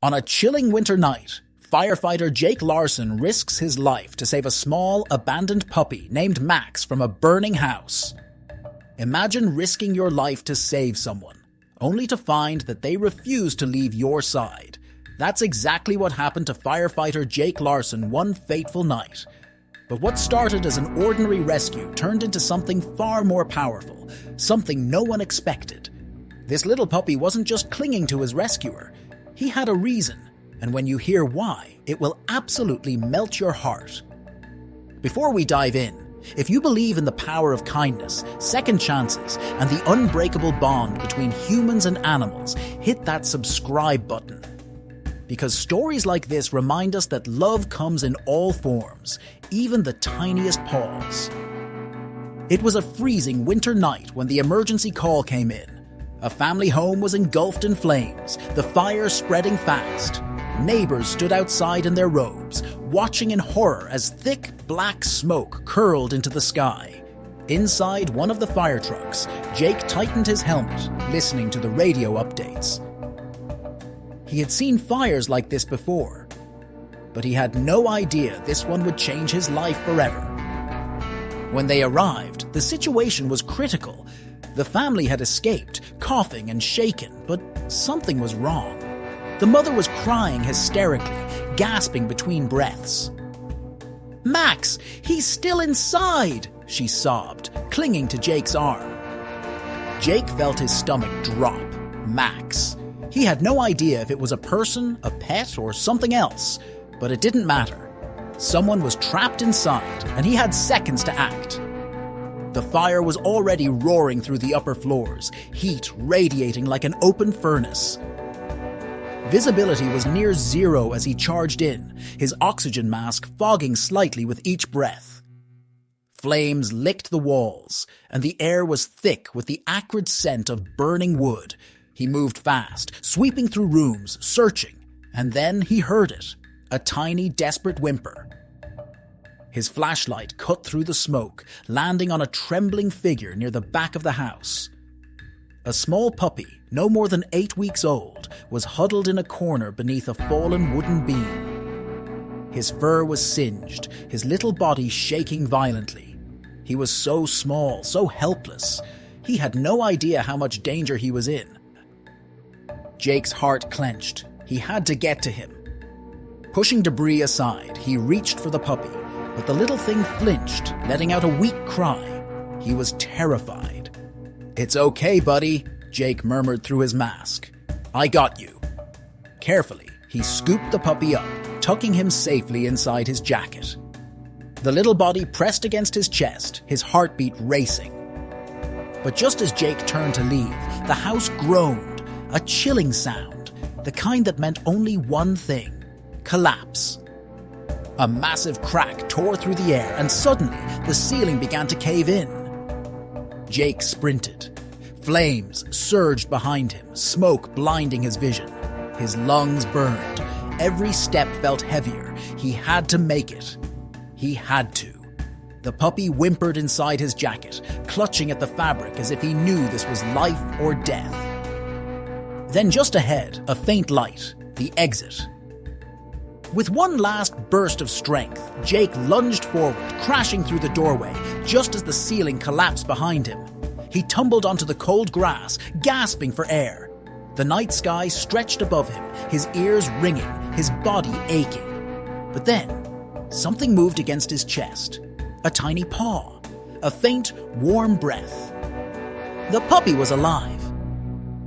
On a chilling winter night, firefighter Jake Larson risks his life to save a small, abandoned puppy named Max from a burning house. Imagine risking your life to save someone, only to find that they refuse to leave your side. That's exactly what happened to firefighter Jake Larson one fateful night. But what started as an ordinary rescue turned into something far more powerful, something no one expected. This little puppy wasn't just clinging to his rescuer. He had a reason, and when you hear why, it will absolutely melt your heart. Before we dive in, if you believe in the power of kindness, second chances, and the unbreakable bond between humans and animals, hit that subscribe button. Because stories like this remind us that love comes in all forms, even the tiniest paws. It was a freezing winter night when the emergency call came in. A family home was engulfed in flames, the fire spreading fast. Neighbors stood outside in their robes, watching in horror as thick black smoke curled into the sky. Inside one of the fire trucks, Jake tightened his helmet, listening to the radio updates. He had seen fires like this before, but he had no idea this one would change his life forever. When they arrived, the situation was critical. The family had escaped, coughing and shaken, but something was wrong. The mother was crying hysterically, gasping between breaths. "Max, he's still inside!" she sobbed, clinging to Jake's arm. Jake felt his stomach drop. Max. He had no idea if it was a person, a pet, or something else, but it didn't matter. Someone was trapped inside, and he had seconds to act. The fire was already roaring through the upper floors, heat radiating like an open furnace. Visibility was near zero as he charged in, his oxygen mask fogging slightly with each breath. Flames licked the walls, and the air was thick with the acrid scent of burning wood. He moved fast, sweeping through rooms, searching, and then he heard it, a tiny, desperate whimper. His flashlight cut through the smoke, landing on a trembling figure near the back of the house. A small puppy, no more than 8 weeks old, was huddled in a corner beneath a fallen wooden beam. His fur was singed, his little body shaking violently. He was so small, so helpless. He had no idea how much danger he was in. Jake's heart clenched. He had to get to him. Pushing debris aside, he reached for the puppy, but the little thing flinched, letting out a weak cry. He was terrified. "It's okay, buddy," Jake murmured through his mask. "I got you." Carefully, he scooped the puppy up, tucking him safely inside his jacket. The little body pressed against his chest, his heartbeat racing. But just as Jake turned to leave, the house groaned, a chilling sound, the kind that meant only one thing: collapse. A massive crack tore through the air, and suddenly the ceiling began to cave in. Jake sprinted. Flames surged behind him, smoke blinding his vision. His lungs burned. Every step felt heavier. He had to make it. He had to. The puppy whimpered inside his jacket, clutching at the fabric as if he knew this was life or death. Then just ahead, a faint light, the exit. With one last burst of strength, Jake lunged forward, crashing through the doorway, just as the ceiling collapsed behind him. He tumbled onto the cold grass, gasping for air. The night sky stretched above him, his ears ringing, his body aching. But then, something moved against his chest. A tiny paw. A faint, warm breath. The puppy was alive.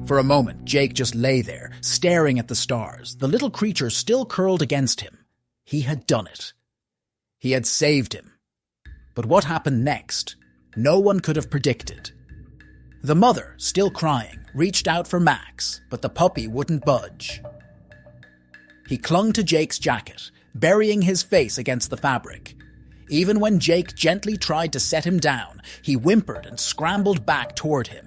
For a moment, Jake just lay there, staring at the stars, the little creature still curled against him. He had done it. He had saved him. But what happened next? No one could have predicted. The mother, still crying, reached out for Max, but the puppy wouldn't budge. He clung to Jake's jacket, burying his face against the fabric. Even when Jake gently tried to set him down, he whimpered and scrambled back toward him.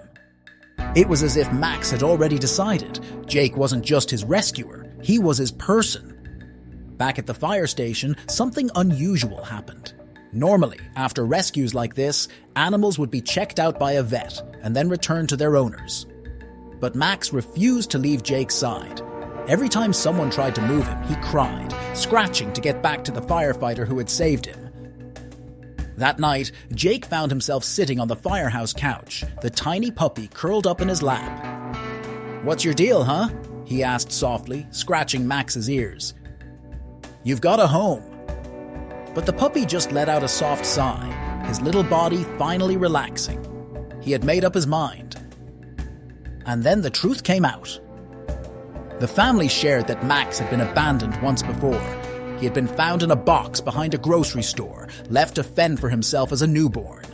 It was as if Max had already decided Jake wasn't just his rescuer, he was his person. Back at the fire station, something unusual happened. Normally, after rescues like this, animals would be checked out by a vet and then returned to their owners. But Max refused to leave Jake's side. Every time someone tried to move him, he cried, scratching to get back to the firefighter who had saved him. That night, Jake found himself sitting on the firehouse couch, the tiny puppy curled up in his lap. "What's your deal, huh?" he asked softly, scratching Max's ears. "You've got a home." But the puppy just let out a soft sigh, his little body finally relaxing. He had made up his mind. And then the truth came out. The family shared that Max had been abandoned once before. He had been found in a box behind a grocery store, left to fend for himself as a newborn.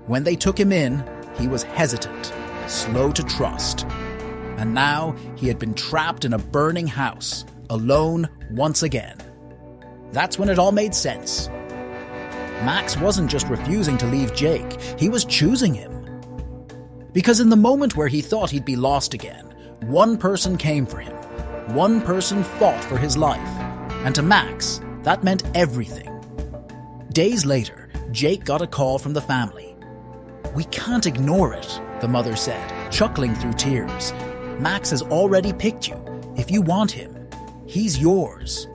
When they took him in, he was hesitant, slow to trust. And now he had been trapped in a burning house, alone once again. That's when it all made sense. Max wasn't just refusing to leave Jake, he was choosing him. Because in the moment where he thought he'd be lost again, one person came for him. One person fought for his life. And to Max, that meant everything. Days later, Jake got a call from the family. "We can't ignore it," the mother said, chuckling through tears. "Max has already picked you. If you want him, he's yours."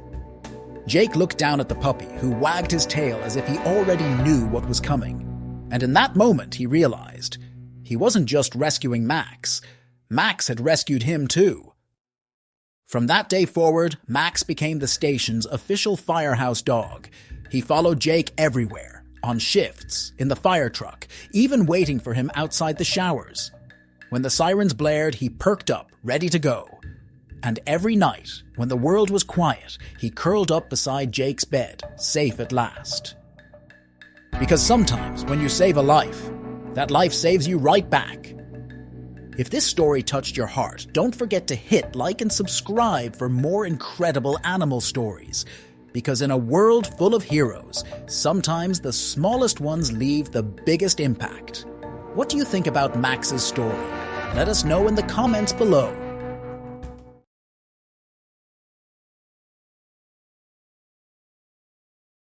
Jake looked down at the puppy, who wagged his tail as if he already knew what was coming. And in that moment, he realized he wasn't just rescuing Max. Max had rescued him too. From that day forward, Max became the station's official firehouse dog. He followed Jake everywhere, on shifts, in the fire truck, even waiting for him outside the showers. When the sirens blared, he perked up, ready to go. And every night, when the world was quiet, he curled up beside Jake's bed, safe at last. Because sometimes, when you save a life, that life saves you right back. If this story touched your heart, don't forget to hit like and subscribe for more incredible animal stories. Because in a world full of heroes, sometimes the smallest ones leave the biggest impact. What do you think about Max's story? Let us know in the comments below.